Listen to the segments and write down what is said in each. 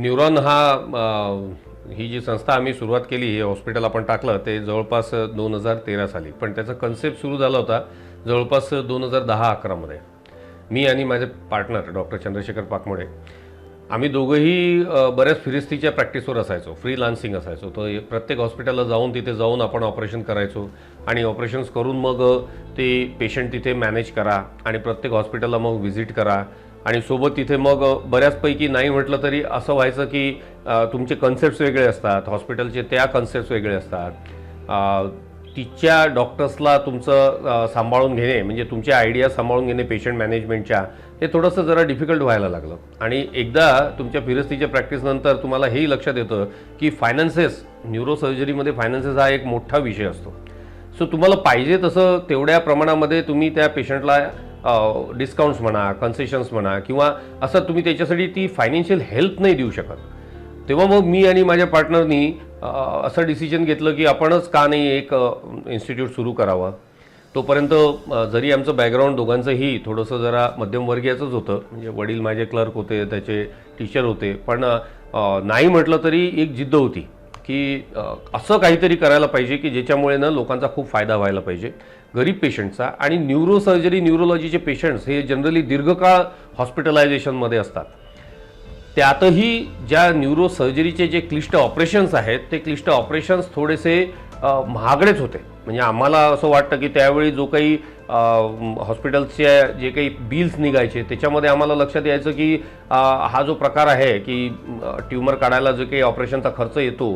Neuron हा ही जी संस्था आम्ही सुरुवात केली, हे हॉस्पिटल आपण टाकलं ते जवळपास 2013 साली, पण त्याचा कन्सेप्ट सुरू झाला होता जवळपास 2010-11मध्ये. मी आणि माझे पार्टनर डॉक्टर चंद्रशेखर पाकमुडे आम्ही दोघंही बऱ्याच फिरिस्तीच्या प्रॅक्टिसवर असायचो, फ्रीलान्सिंग असायचो. तर प्रत्येक हॉस्पिटलला जाऊन तिथे जाऊन आपण ऑपरेशन करायचो आणि ऑपरेशन्स करून मग ते पेशंट तिथे मॅनेज करा आणि प्रत्येक हॉस्पिटलला मग व्हिजिट करा आणि सोबत तिथे मग बऱ्याचपैकी नाही म्हटलं तरी असं व्हायचं की तुमचे कन्सेप्ट्स वेगळे असतात, हॉस्पिटलचे त्या कन्सेप्ट्स वेगळे असतात. तिच्या डॉक्टर्सला तुमचं सांभाळून घेणे म्हणजे तुमच्या आयडिया सांभाळून घेणे पेशंट मॅनेजमेंटच्या, हे थोडंसं जरा डिफिकल्ट व्हायला लागलं. आणि एकदा तुमच्या फिरस्तीच्या प्रॅक्टिसनंतर तुम्हाला हेही लक्षात येतं की फायनान्सेस, न्यूरोसर्जरीमध्ये फायनान्सेस हा एक मोठा विषय असतो. सो तुम्हाला पाहिजे तसं तेवढ्या प्रमाणामध्ये तुम्ही त्या पेशंटला डिस्काउंट्स म्हणा, कन्सेशन्स म्हणा किंवा असं तुम्ही त्याच्यासाठी ती फायनान्शियल हेल्प नाही देऊ शकत. तेव्हा मग मी आणि माझ्या पार्टनरनी असं डिसिजन घेतलं की आपणच का नाही एक इन्स्टिट्यूट सुरू करावं. तोपर्यंत जरी आमचं बॅकग्राऊंड दोघांचंही थोडंसं जरा मध्यमवर्गीयचंच होतं, म्हणजे वडील माझे क्लर्क होते, त्याचे टीचर होते, पण नाही म्हटलं तरी एक जिद्द होती की असं काहीतरी करायला पाहिजे की ज्याच्यामुळे ना लोकांचा खूप फायदा व्हायला पाहिजे, गरीब पेशंटचा. आणि न्यूरोसर्जरी, न्यूरोलॉजीचे पेशंट्स हे जनरली दीर्घकाळ हॉस्पिटलायझेशनमध्ये असतात. त्यातही ज्या न्यूरोसर्जरीचे जे क्लिष्ट ऑपरेशन्स आहेत ते क्लिष्ट ऑपरेशन्स थोडेसे महागडेच होते. म्हणजे आम्हाला असं वाटतं की त्यावेळी जो काही हॉस्पिटलचे जे काही बिल्स निघायचे त्याच्यामध्ये आम्हाला लक्षात यायचं की हा जो प्रकार आहे की ट्यूमर काढायला जो काही ऑपरेशनचा खर्च येतो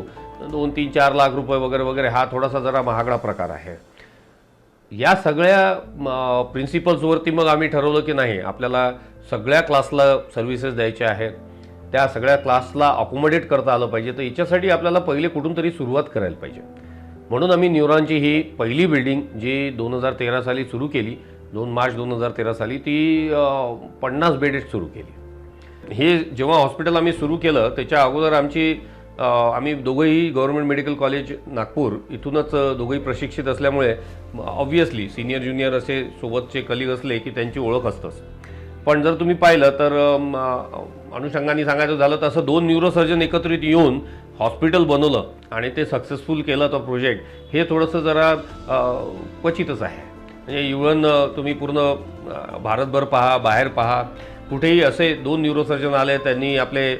2-3-4 लाख रुपये वगैरे वगैरे, हा थोडासा जरा महागडा प्रकार आहे. या सगळ्या प्रिन्सिपल्सवरती मग आम्ही ठरवलं की नाही, आपल्याला सगळ्या क्लासला सर्व्हिसेस द्यायच्या आहेत, त्या सगळ्या क्लासला अकोमोडेट करता आलं पाहिजे. तर याच्यासाठी आपल्याला पहिले कुठून तरी सुरुवात करायला पाहिजे. म्हणून आम्ही न्यूरॉनची ही पहिली बिल्डिंग जी 2013 साली सुरू केली, 2 मार्च 2013 साली, ती 50 बेडेड सुरू केली. हे जेव्हा हॉस्पिटल आम्ही सुरू केलं त्याच्या अगोदर आम्ही दोघंही गव्हर्नमेंट मेडिकल कॉलेज नागपूर इथूनच दोघंही प्रशिक्षित असल्यामुळे ऑब्व्हियसली सिनियर ज्युनियर असे सोबतचे कलिग असले की त्यांची ओळख असतंच. पण जर तुम्ही पाहिलं तर अनुषंगाने सांगायचं झालं तर असं 2 न्यूरोसर्जन एकत्रित येऊन हॉस्पिटल बनवलं आणि ते सक्सेसफुल केलं तो प्रोजेक्ट, हे थोडंसं जरा क्वचितच आहे. म्हणजे इव्हन तुम्ही पूर्ण भारतभर पहा, बाहेर पहा, कुठेही असे 2 न्यूरोसर्जन आले, त्यांनी आपले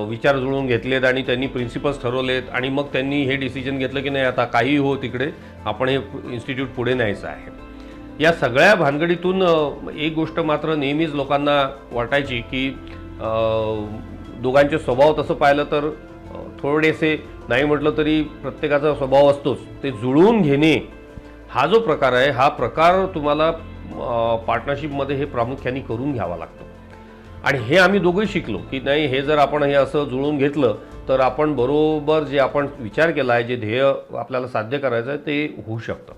विचार जुळवून घेतलेत आणि त्यांनी प्रिन्सिपल्स ठरवलेत आणि मग त्यांनी हे डिसिजन घेतलं की नाही आता काही हो तिकडे आपण हे इन्स्टिट्यूट पुढे न्यायचं आहे. या सगळ्या भानगडीतून एक गोष्ट मात्र नेहमीच लोकांना वाटायची की दोघांचे स्वभाव तसं पाहिलं तर थोडेसे नाही म्हटलं तरी प्रत्येकाचा स्वभाव असतोच, ते जुळवून घेणे हा जो प्रकार आहे, हा प्रकार तुम्हाला पार्टनरशिपमध्ये हे प्रामुख्याने करून घ्यावा लागतो. आणि हे आम्ही दोघंही शिकलो की नाही, हे जर आपण हे असं जुळवून घेतलं तर आपण बरोबर जे आपण विचार केला आहे, जे ध्येय आपल्याला साध्य करायचं आहे ते होऊ शकतं.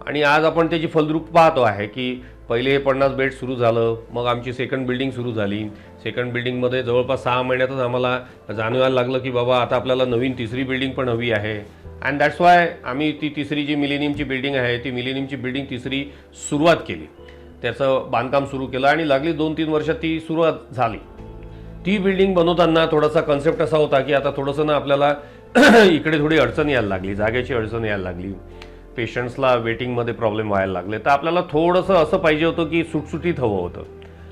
आणि आज आपण त्याची फलद्रूप पाहतो आहे की पहिले हे 50 बेड सुरू झालं, मग आमची सेकंड बिल्डिंग सुरू झाली. सेकंड बिल्डिंगमध्ये जवळपास 6 महिन्यातच आम्हाला जाणवायला लागलं की बाबा आता आपल्याला नवीन तिसरी बिल्डिंग पण हवी आहे. अँड दॅट्स वाय आम्ही ती तिसरी जी मिलेनियमची बिल्डिंग आहे, ती मिलेनियमची बिल्डिंग तिसरी सुरुवात केली, त्याचं बांधकाम सुरू केलं आणि लागली 2-3 वर्षात ती सुरुवात झाली. ती बिल्डिंग बनवताना थोडासा कन्सेप्ट असा होता की आता थोडंसं ना आपल्याला इकडे थोडी अडचण यायला लागली, जागेची अडचण यायला लागली, पेशंट्सला वेटिंगमध्ये प्रॉब्लेम व्हायला लागले. तर आपल्याला थोडंसं असं पाहिजे होतं की सुटसुटीत हवं होतं.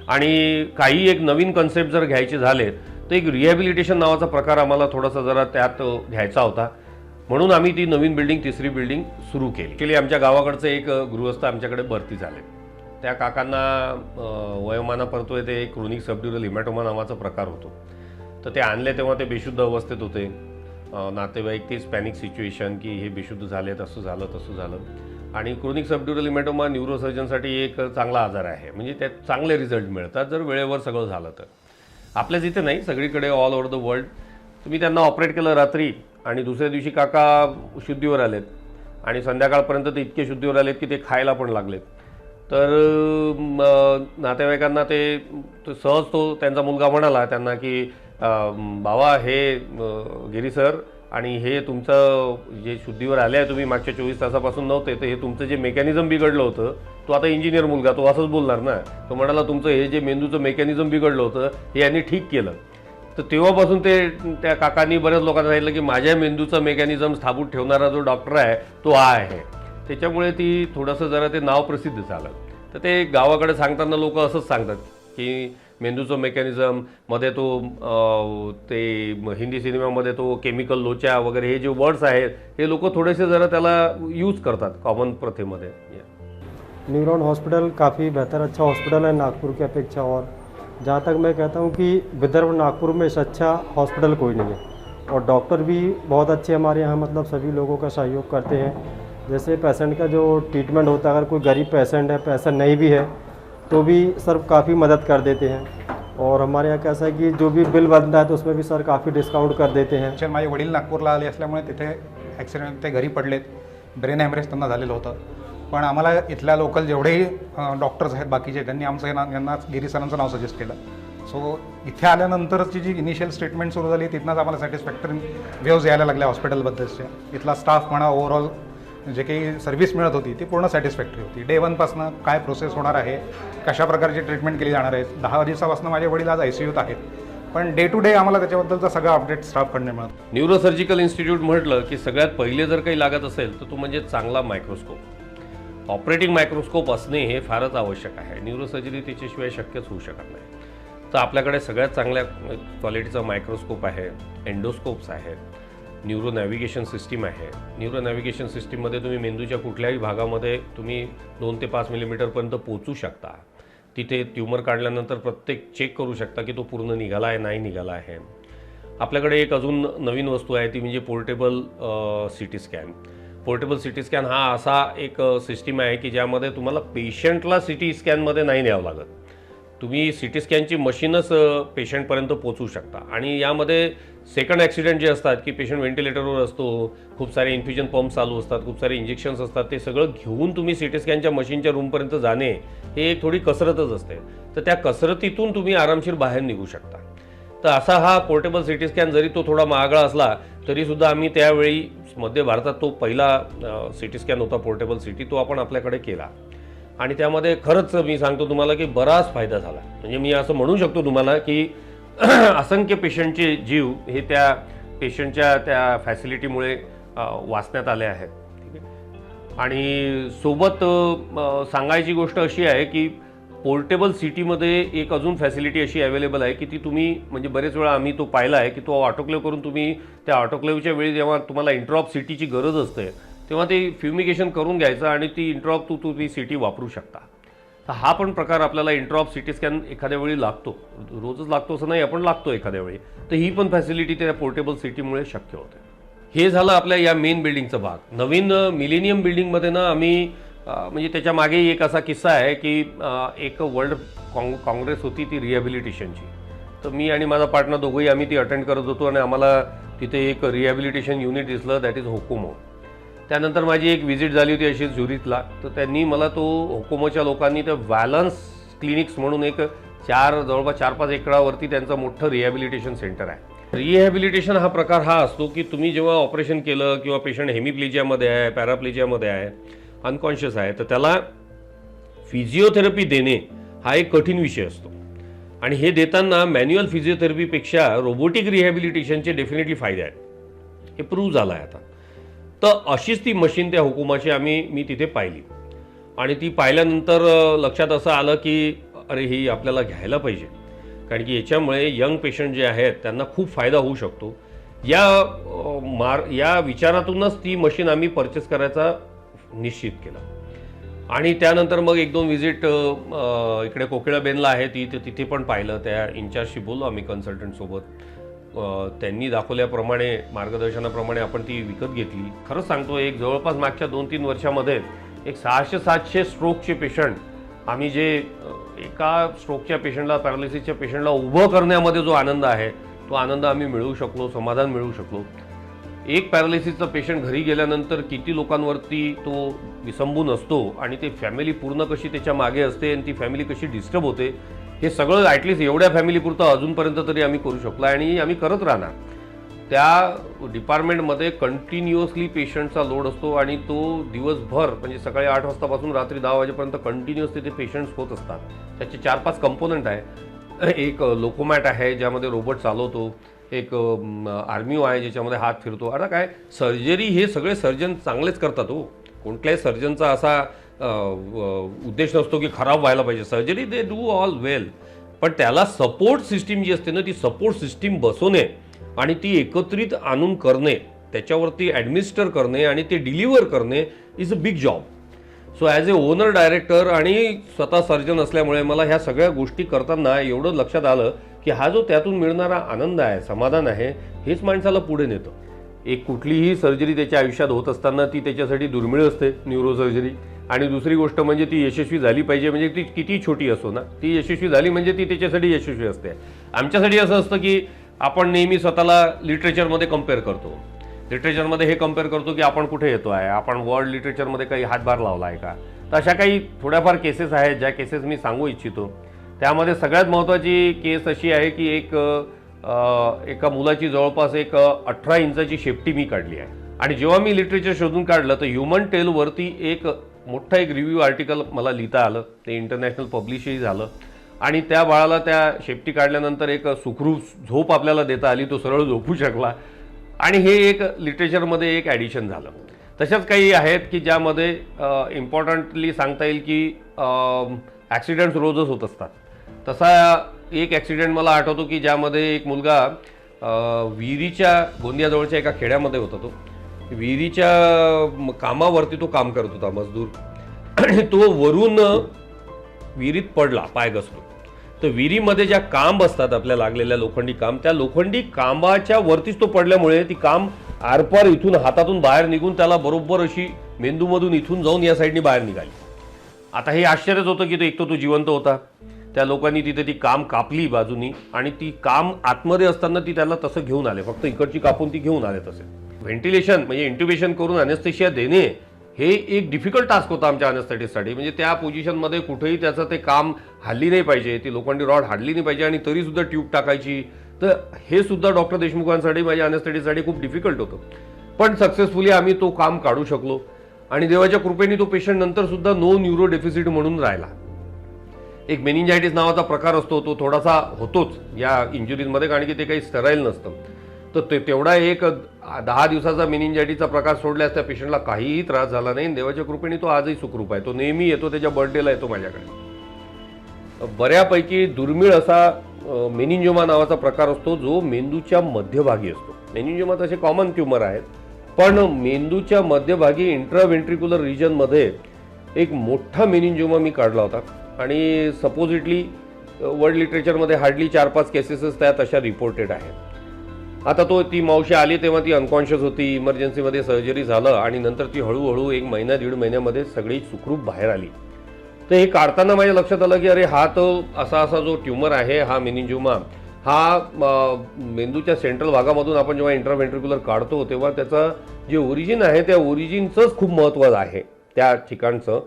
आणि काही एक नवीन कन्सेप्ट जर घ्यायचे झाले तर एक रिहॅबिलिटेशन नावाचा प्रकार आम्हाला थोडासा जरा त्यात घ्यायचा होता. म्हणून आम्ही ती नवीन बिल्डिंग, तिसरी बिल्डिंग सुरू केली. ॲक्च्युली आमच्या गावाकडचे एक गृहस्थ आमच्याकडे भरती झाले. त्या काकांना वयोमानापरतोय ते क्रोनिक सबड्युरल हिमॅटोमा नावाचा प्रकार होतो. तर ते आणले तेव्हा ते बेशुद्ध अवस्थेत होते. नातेवाईक तीच पॅनिक सिच्युएशन की हे बेशुद्ध झाले, असं झालं तसं झालं. आणि क्रोनिक सबड्युरल हिमॅटोमा न्यूरोसर्जनसाठी एक चांगला आजार आहे, म्हणजे त्यात चांगले रिझल्ट मिळतात जर वेळेवर सगळं झालं तर. आपल्याच इथे नाही, सगळीकडे ऑल ओव्हर द वर्ल्ड. तुम्ही त्यांना ऑपरेट केलं रात्री आणि दुसऱ्या दिवशी काका शुद्धीवर आलेत आणि संध्याकाळपर्यंत ते इतके शुद्धीवर आलेत की ते खायला पण लागलेत. तर नातेवाईकांना ते सहज तो त्यांचा मुलगा म्हणाला त्यांना की बाबा हे गिरी सर, आणि हे तुमचं जे शुद्धीवर आले आहे तुम्ही मागच्या 24 तासापासून नव्हते, तर हे तुमचं जे मेकॅनिझम बिघडलं होतं, तो आता इंजिनियर मुलगा तो असंच बोलणार ना, तो म्हणाला तुमचं हे जे मेंदूचं मेकॅनिझम बिघडलं होतं हे यांनी ठीक केलं. तर तेव्हापासून त्या काकांनी बऱ्याच लोकांना सांगितलं की माझ्या मेंदूचं मेकॅनिझम स्थापित ठेवणारा जो डॉक्टर आहे तो हा आहे. त्याच्यामुळे ती थोडंसं जरा ते नाव प्रसिद्ध झालं. तर ते गावाकडे सांगताना लोक असंच सांगतात की मेंदूचं मेकॅनिझम मध्ये ते हिंदी सिनेमामध्ये तो केमिकल लोचा वगैरे हे जे वर्ड्स आहेत हे लोक थोडेसे जरा त्याला यूज करतात कॉमन प्रथेमध्ये. न्यूरॉन हॉस्पिटल काफ़ी बेहतर अच्छा हॉस्पिटल है नागपुर की अपेक्षा, और जहाँ तक मैं कहता हूँ कि विदर्भ नागपुर में इससे अच्छा हॉस्पिटल कोई नहीं है। और डॉक्टर भी बहुत अच्छे हमारे यहाँ, मतलब सभी लोगों का सहयोग करते हैं। जैसे पेशेंट का जो ट्रीटमेंट होता है, अगर कोई गरीब पेशेंट है, पैसा नहीं भी है, तो भी सर काफ़ी मदद कर देते हैं। और हमारे यहाँ कैसा है कि जो भी बिल बनता है तो उसमें भी सर काफ़ी डिस्काउंट कर देते हैं। ॲक्च्युअली माझे वडील नागपूरला आले असल्यामुळे तिथे ॲक्सिडेंट ते घरी पडलेत, ब्रेन हॅमरेज त्यांना झालेलं होतं. पण आम्हाला इथल्या लोकल जेवढेही डॉक्टर्स आहेत बाकीचे, त्यांनी आमचं यांना गिरी सरांचं नाव सजेस्ट केलं. सो इथे आल्यानंतरची जी इनिशियल ट्रीटमेंट सुरू झाली तिथनंच आम्हाला सॅटिस्फॅक्टरी व्ह्यूज यायला लागल्या हॉस्पिटलबद्दलच्या. इथला स्टाफ म्हणा, ओव्हरऑल जे काही सर्व्हिस मिळत होती ती पूर्ण सॅटिस्फॅक्टरी होती. डे वनपासनं काय प्रोसेस होणार आहे, कशा प्रकारची ट्रीटमेंट केली जाणार आहे. 10 दिवसापासून माझे वडील आज ICUत आहेत, पण डे टू डे आम्हाला त्याच्याबद्दलचा सगळा अपडेट स्टाफकडनं मिळतो. न्यूरोसर्जिकल इन्स्टिट्यूट म्हटलं की सगळ्यात पहिले जर काही लागत असेल तर तो म्हणजे चांगला मायक्रोस्कोप. ऑपरेटिंग मायक्रोस्कोप असणे हे फारच आवश्यक आहे. न्यूरोसर्जरी त्याच्याशिवाय शक्यच होऊ शकत नाही. तर आपल्याकडे सगळ्यात चांगल्या क्वालिटीचा मायक्रोस्कोप आहे, एंडोस्कोप्स आहेत, न्यूरो नॅव्हिगेशन सिस्टीम आहे. न्यूरो नॅव्हिगेशन सिस्टीममध्ये तुम्ही मेंदूच्या कुठल्याही भागामध्ये तुम्ही 2 ते 5 मिलीमीटरपर्यंत पोहोचू शकता. तिथे ट्यूमर काढल्यानंतर प्रत्येक चेक करू शकता की तो पूर्ण निघाला आहे नाही निघाला आहे. आपल्याकडे एक अजून नवीन वस्तू आहे ती म्हणजे portable CT scan. Portable CT scan हा असा एक सिस्टीम आहे की ज्यामध्ये तुम्हाला पेशंटला CT स्कॅनमध्ये नाही न्यावं लागत. तुम्ही CT स्कॅनची मशीनच पेशंटपर्यंत पोहोचू शकता. आणि यामध्ये सेकंड ॲक्सिडेंट जे असतात की पेशंट व्हेंटिलेटरवर असतो, खूप सारे इन्फ्युजन पंप चालू असतात, खूप सारे इंजेक्शन्स असतात, ते सगळं घेऊन तुम्ही CT स्कॅनच्या मशीनच्या रूमपर्यंत जाणे हे एक थोडी कसरतच असते. तर त्या कसरतीतून तुम्ही आरामशीर बाहेर निघू शकता. तर असा हा पोर्टेबल CT स्कॅन जरी तो थोडा महागडा असला तरीसुद्धा आम्ही त्यावेळी मध्य भारतात तो पहिला CT स्कॅन होता पोर्टेबल CT, तो आपण आपल्याकडे केला. आणि त्यामध्ये खरंच मी सांगतो तुम्हाला की बराच फायदा झाला. म्हणजे मी असं म्हणू शकतो तुम्हाला की असंख्य पेशंटचे जीव हे त्या पेशंटच्या त्या फॅसिलिटीमुळे वाचण्यात आले आहेत. ठीक आहे. आणि सोबत सांगायची गोष्ट अशी आहे की पोर्टेबल CTमध्ये एक अजून फॅसिलिटी अशी अवेलेबल आहे की ती तुम्ही म्हणजे बरेच वेळा आम्ही तो पाहिला आहे की तो ऑटोक्लेव्ह करून तुम्ही त्या ऑटोक्लेव्हच्या वेळी जेव्हा तुम्हाला इंट्रॉप CTची गरज असते तेव्हा ते फ्युमिगेशन करून घ्यायचं आणि ती इंट्रॉप तुम्ही CT वापरू शकता. तर हा पण प्रकार आपल्याला इंट्रॉप CT स्कॅन एखाद्या वेळी लागतो, रोजच लागतो असं नाही, आपण लागतो एखाद्या वेळी. तर ही पण फॅसिलिटी त्या पोर्टेबल CTमुळे शक्य होते. हे झालं आपल्या या मेन बिल्डिंगचा भाग. नवीन मिलेनियम बिल्डिंगमध्ये ना आम्ही म्हणजे त्याच्या मागे एक असा किस्सा आहे की एक वर्ल्ड काँग्रेस होती ती रिहॅबिलिटेशनची. तर मी आणि माझा पार्टनर दोघंही आम्ही ती अटेंड करत होतो आणि आम्हाला तिथे एक रिहॅबिलिटेशन युनिट दिसलं, दॅट इज होकोमो. त्यानंतर माझी एक व्हिजिट झाली होती अशी झुरितला. तर त्यांनी मला तो होकोमोच्या लोकांनी त्या व्हॅलन्स क्लिनिक्स म्हणून एक जवळपास 4-5 एकरावरती त्यांचं मोठं रिहॅबिलिटेशन सेंटर आहे. रिहॅबिलिटेशन हा प्रकार हा असतो की तुम्ही जेव्हा ऑपरेशन केलं किंवा पेशंट हेमिप्लेजियामध्ये आहे, पॅराप्लेजियामध्ये आहे, अनकॉन्शियस आहे, तर त्याला फिजिओथेरपी देणे हा एक कठीण विषय असतो. आणि हे देताना मॅन्युअल फिजिओथेरपीपेक्षा रोबोटिक रिहॅबिलिटेशनचे डेफिनेटली फायदे आहेत. हे प्रूव्ह झालं आहे आता. तर अशीच ती मशीन त्या हुकुमाची मी तिथे पाहिली. आणि ती पाहिल्यानंतर लक्षात असं आलं की अरे ही आपल्याला घ्यायला पाहिजे, कारण की याच्यामुळे यंग पेशंट जे आहेत त्यांना खूप फायदा होऊ शकतो. या विचारातूनच ती मशीन आम्ही परचेस करायचा निश्चित केला. आणि त्यानंतर मग 1-2 व्हिजिट इकडे कोकिळाबेनला आहे तिथे पण पाहिलं. त्या इन्चार्जशी बोललो आम्ही कन्सल्टंटसोबत. त्यांनी दाखवल्याप्रमाणे मार्गदर्शनाप्रमाणे आपण ती विकत घेतली. खरंच सांगतो एक जवळपास मागच्या 2-3 वर्षामध्ये एक 600-700 स्ट्रोकचे पेशंट आम्ही जे एका स्ट्रोकच्या पेशंटला, पॅरालिसिसच्या पेशंटला उभं करण्यामध्ये जो आनंद आहे तो आनंद आम्ही मिळवू शकलो, समाधान मिळवू शकलो. एक पॅरालिसिसचा पेशंट घरी गेल्यानंतर किती लोकांवरती तो विसंबून असतो आणि ते फॅमिली पूर्ण कशी त्याच्या मागे असते आणि ती फॅमिली कशी डिस्टर्ब होते, हे सगळं ॲटलिस्ट एवढ्या फॅमिलीपुरतं अजूनपर्यंत तरी आम्ही करू शकलो आणि आम्ही करत राहणार. त्या डिपार्टमेंटमध्ये कंटिन्युअसली पेशंटचा लोड असतो आणि तो दिवसभर म्हणजे सकाळी 8 वाजतापासून रात्री 10 वाजेपर्यंत कंटिन्युअस तिथे पेशंट्स होत असतात. त्याचे 4-5 कंपोनंट आहे. एक लोकोमॅट आहे ज्यामध्ये रोबोट चालवतो, एक आर्मीओ आहे ज्याच्यामध्ये हात फिरतो. आता काय सर्जरी हे सगळे सर्जन चांगलेच करतात हो, कोणत्याही सर्जनचा असा उद्देश नसतो की खराब व्हायला पाहिजे. सर्जरी दे डू ऑल वेल, पण त्याला सपोर्ट सिस्टीम जी असते ना, ती सपोर्ट सिस्टीम बसवणे आणि ती एकत्रित आणून करणे, त्याच्यावरती ॲडमिनिस्टर करणे आणि ते डिलिव्हर करणे is a big job. So as A owner director आणि स्वतः सर्जन असल्यामुळे मला ह्या सगळ्या गोष्टी करताना एवढं लक्षात आलं की हा जो त्यातून मिळणारा आनंद आहे, समाधान आहे, हेच माणसाला पुढे नेतं. एक कुठलीही सर्जरी त्याच्या आयुष्यात होत असताना ती त्याच्यासाठी दुर्मिळ असते, न्यूरो सर्जरी. आणि दुसरी गोष्ट म्हणजे ती यशस्वी झाली पाहिजे, म्हणजे ती किती छोटी असो ना, ती यशस्वी झाली म्हणजे ती त्याच्यासाठी यशस्वी असते. आमच्यासाठी असं असतं की आपण नेहमी स्वतःला लिटरेचरमध्ये कम्पेअर करतो. लिटरेचरमध्ये हे कम्पेअर करतो की आपण कुठे येतो आहे, आपण वर्ल्ड लिटरेचरमध्ये काही हातभार लावला आहे का. तर अशा काही थोड्याफार केसेस आहेत ज्या केसेस मी सांगू इच्छितो. त्यामध्ये सगळ्यात महत्त्वाची केस अशी आहे की एका मुलाची जवळपास 18 इंचाची शेपटी मी काढली आहे. आणि जेव्हा मी लिटरेचर शोधून काढलं तर ह्युमन टेलवरती एक रिव्ह्यू आर्टिकल मला लिहिता आलं, ते इंटरनॅशनल पब्लिशही झालं. आणि त्या बाळाला त्या शेपटी काढल्यानंतर एक सुखरूप झोप आपल्याला देता आली, तो सरळ झोपू शकला. आणि हे एक लिटरेचरमध्ये एक ॲडिशन झालं. तशाच काही आहेत की ज्यामध्ये इम्पॉर्टंटली सांगता येईल की ॲक्सिडेंट्स रोजच होत असतात. तसा एक ॲक्सिडेंट मला आठवतो की ज्यामध्ये एक मुलगा विहिरीच्या गोंदियाजवळच्या एका खेड्यामध्ये होता. तो विहिरीच्या कामावरती तो काम करत होता, मजदूर. आणि तो वरून विहिरीत पडला, पाय घसरून. तर विहिरीमध्ये ज्या कांब असतात आपल्या लागलेल्या लोखंडी कांब, त्या लोखंडी कांबाच्या वरतीच तो पडल्यामुळे ती कांब आरपार इथून हातातून बाहेर निघून त्याला बरोबर अशी मेंदूमधून इथून जाऊन या साईडनी बाहेर निघाली. आता हे आश्चर्यच होतं की तो जिवंत होता. त्या लोकांनी तिथे ती कांब कापली बाजूनी आणि ती कांब आतमध्ये असताना ती त्याला तसं घेऊन आले, फक्त इकडची कापून ती घेऊन आले तसे. व्हेंटिलेशन म्हणजे इंट्युबेशन करून अनेस्थेशिया देणे हे एक डिफिकल्ट टास्क होता आमच्या अनेस्थेटिस्टसाठी. म्हणजे त्या पोझिशनमध्ये कुठेही त्याचं ते काम हल्ली नाही पाहिजे, ती लोखंडी रॉड हाडली नाही पाहिजे आणि तरीसुद्धा ट्यूब टाकायची. तर हे सुद्धा डॉक्टर देशमुखांसाठी, माझ्या अनेस्थेटिस्टसाठी खूप डिफिकल्ट होतं. पण सक्सेसफुली आम्ही तो काम काढू शकलो. आणि देवाच्या कृपेने तो पेशंट नंतर सुद्धा नो न्यूरो डेफिसिट म्हणून राहिला. एक मेनिंजायटिस नावाचा प्रकार असतो, तो थोडासा होतोच या इंजुरीजमध्ये, कारण की ते काही स्टराईल नसतं. तर तेवढा एक 10 दिवसाचा मेनिंजायटिसचा प्रकार सोडल्यास त्या पेशंटला काहीही त्रास झाला नाही. देवाच्या कृपेने तो आजही सुखरूप आहे. तो नेहमी येतो, त्याच्या बर्थडेला येतो माझ्याकडे. बऱ्यापैकी दुर्मिळ असा मेनिंजिओमा नावाचा प्रकार असतो जो मेंदूच्या मध्यभागी असतो. मेनिंजिओमा तसे कॉमन ट्यूमर आहेत, पण मेंदूच्या मध्यभागी इंट्राव्हेंट्रिक्युलर रिजनमध्ये एक मोठा मेनिंजिओमा मी काढला होता. आणि सपोजिटली वर्ल्ड लिटरेचरमध्ये हार्डली 4-5 केसेसच त्यात अशा रिपोर्टेड आहेत. आता ती मावशी आली तेव्हा ती अनकॉन्शियस होती, इमर्जन्सीमध्ये सर्जरी झालं आणि नंतर ती हळूहळू 1 महिना 1.5 महिन्यामध्ये सगळी सुखरूप बाहेर आली. तर हे काढताना माझ्या लक्षात आलं की अरे हा तो असा जो ट्यूमर आहे, हा मेनिंजिओमा, हा मेंदूच्या सेंट्रल भागामधून आपण जेव्हा इंट्राव्हेंट्रिक्युलर काढतो तेव्हा त्याचं जे ओरिजिन आहे त्या ओरिजिनचंच खूप महत्त्व आहे त्या ठिकाणचं.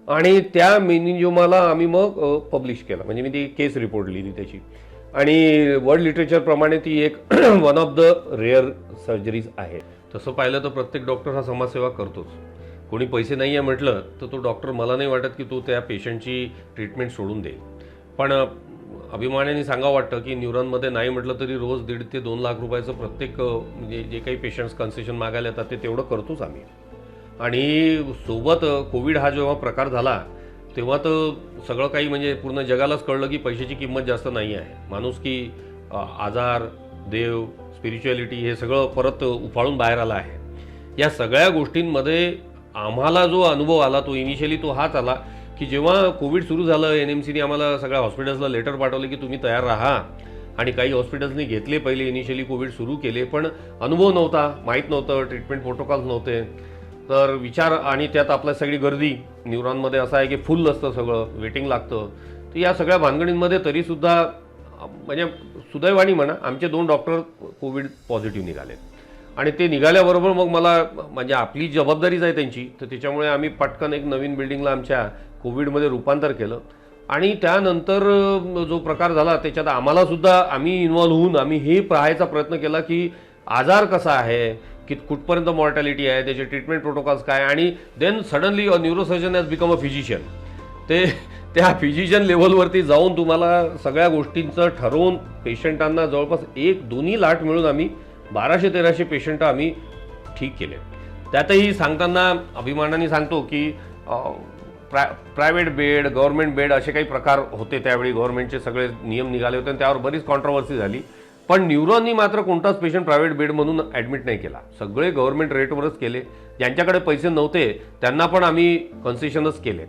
आणि त्या मेनिंजिओमाला आम्ही मग पब्लिश केलं, म्हणजे मी ती केस रिपोर्ट लिहिली त्याची. आणि वर्ल्ड लिटरेचरप्रमाणे ती एक one of the rare surgeries आहे. तसं पाहिलं तर प्रत्येक डॉक्टर हा समाजसेवा करतोच. कोणी पैसे नाही आहे म्हटलं तर तो डॉक्टर मला नाही वाटत की तो त्या पेशंटची ट्रीटमेंट सोडून देईल. पण अभिमानाने सांगावं वाटतं की न्यूरॉनमध्ये नाही म्हटलं तरी रोज 1.5 ते 2 लाख रुपयाचं प्रत्येक म्हणजे जे काही पेशंट्स कन्सेशन मागायला येतात ते तेवढं करतोच आम्ही. आणि सोबत कोविड हा जेव्हा प्रकार झाला तेव्हा तर सगळं काही म्हणजे पूर्ण जगालाच कळलं की पैशाची किंमत जास्त नाही आहे. माणूस की आजार, देव, स्पिरिच्युअलिटी हे सगळं परत उफाळून बाहेर आलं आहे. या सगळ्या गोष्टींमध्ये आम्हाला जो अनुभव आला तो इनिशियली तो हाच आला की जेव्हा कोविड सुरू झालं, NMCने आम्हाला सगळ्या हॉस्पिटल्सला लेटर पाठवले की तुम्ही तयार राहा. आणि काही हॉस्पिटल्सनी घेतले पहिले इनिशियली कोविड सुरू केले, पण अनुभव नव्हता, माहीत नव्हतं, ट्रीटमेंट प्रोटोकॉल्स नव्हते. तर विचार आणि त्यात आपल्या सगळी गर्दी न्यूरॉनमध्ये असं आहे की फुल असतं सगळं, वेटिंग लागतं. तर या सगळ्या भानगडींमध्ये तरीसुद्धा म्हणजे सुदैवाने म्हणा आमचे 2 डॉक्टर कोविड पॉझिटिव्ह निघाले. आणि ते निघाल्याबरोबर मग मला म्हणजे आपली जबाबदारीच आहे त्यांची, तर त्याच्यामुळे आम्ही पटकन एक नवीन बिल्डिंगला आमच्या कोविडमध्ये रूपांतर केलं. आणि त्यानंतर जो प्रकार झाला त्याच्यात आम्हालासुद्धा आम्ही इन्व्हॉल्व्ह होऊन आम्ही हे पाहायचा प्रयत्न केला की आजार कसा आहे, की कुठपर्यंत मॉर्टॅलिटी आहे, त्याचे ट्रीटमेंट प्रोटोकॉल्स काय. आणि then suddenly a neurosurgeon has become a physician. त्या फिजिशियन लेवलवरती जाऊन तुम्हाला सगळ्या गोष्टींचं ठरवून पेशंटांना जवळपास 1-2 लाट मिळून आम्ही 1200-1300 पेशंट आम्ही ठीक केले. त्यातही सांगताना अभिमानाने सांगतो की प्रायव्हेट बेड, गव्हर्नमेंट बेड असे काही प्रकार होते त्यावेळी. गव्हर्नमेंटचे सगळे नियम निघाले होते आणि त्यावर बरीच कॉन्ट्रोवर्सी झाली. पण न्यूरॉननी मात्र कोणताच पेशंट प्रायव्हेट बेड म्हणून ॲडमिट नाही केला. सगळे गव्हर्नमेंट रेटवरच केले. ज्यांच्याकडे पैसे नव्हते त्यांना पण आम्ही कन्सेशनच केले.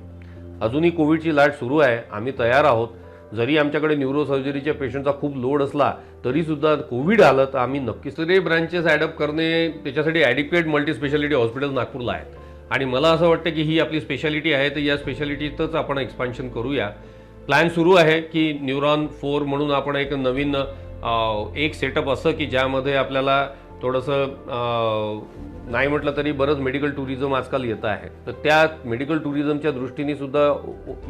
अजूनही कोविडची लाट सुरू आहे. आम्ही तयार आहोत. जरी आमच्याकडे न्यूरो सर्जरीच्या पेशंटचा खूप लोड असला तरीसुद्धा कोविड आलं तर आम्ही नक्कीच ते ब्रांचेस ॲडअप करणे, त्याच्यासाठी ॲडिक्वेट मल्टी स्पेशालिटी हॉस्पिटल नागपूरला आहेत. आणि मला असं वाटतं की ही आपली स्पेशालिटी आहे, तर या स्पेशालिटीतच आपण एक्सपान्शन करूया. प्लॅन सुरू आहे की न्यूरॉन 4 म्हणून आपण एक नवीन एक सेटअप असं की ज्यामध्ये आपल्याला थोडंसं नाही म्हटलं तरी बरंच मेडिकल टुरिझम आजकाल येतं आहे, तर त्या मेडिकल टुरिझमच्या दृष्टीने सुद्धा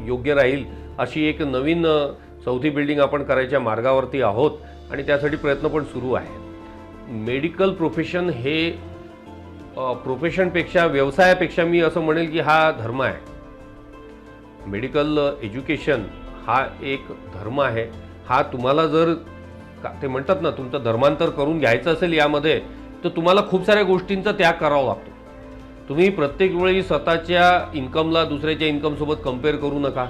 योग्य राहील अशी एक नवीन चौथी बिल्डिंग आपण करायच्या मार्गावरती आहोत आणि त्यासाठी प्रयत्न पण सुरू आहे. मेडिकल प्रोफेशन हे प्रोफेशनपेक्षा, व्यवसायापेक्षा मी असं म्हणेल की हा धर्म आहे. मेडिकल एज्युकेशन हा एक धर्म आहे. हा तुम्हाला जर ते म्हणतात ना तुमचं धर्मांतर करून घ्यायचं असेल यामध्ये, तर तुम्हाला खूप साऱ्या गोष्टींचा त्याग करावा लागतो. तुम्ही प्रत्येक वेळी स्वतःच्या इन्कमला दुसऱ्याच्या इन्कमसोबत कम्पेअर करू नका.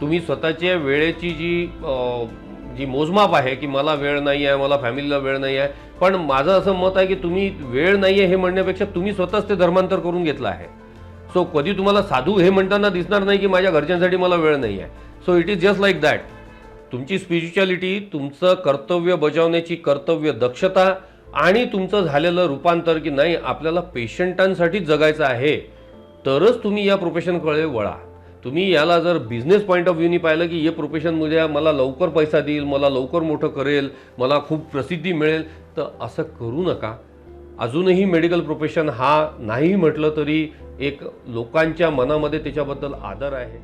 तुम्ही स्वतःच्या वेळेची जी मोजमाप आहे की मला वेळ नाही आहे, मला फॅमिलीला वेळ नाही आहे, पण माझं असं मत आहे की तुम्ही वेळ नाही आहे हे म्हणण्यापेक्षा तुम्ही स्वतःच ते धर्मांतर करून घेतलं आहे. सो कधी तुम्हाला साधू हे म्हणताना दिसणार नाही की माझ्या घरच्यांसाठी मला वेळ नाही आहे. So it is just like that. तुमची स्पिरिच्युअलिटी, तुमचं कर्तव्य बजावण्याची कर्तव्य दक्षता आणि तुमचं झालेलं रूपांतर की नाही आपल्याला पेशंटांसाठी जगायचं आहे, तरच तुम्ही या प्रोफेशनकडे वळा. तुम्ही याला जर बिझनेस पॉईंट ऑफ व्ह्यूनी पाहिलं की हे प्रोफेशन म्हणजे मला लवकर पैसा देईल, मला लवकर मोठं करेल, मला खूप प्रसिद्धी मिळेल, तर असं करू नका. अजूनही मेडिकल प्रोफेशन हा नाही म्हटलं तरी एक लोकांच्या मनामध्ये त्याच्याबद्दल आदर आहे.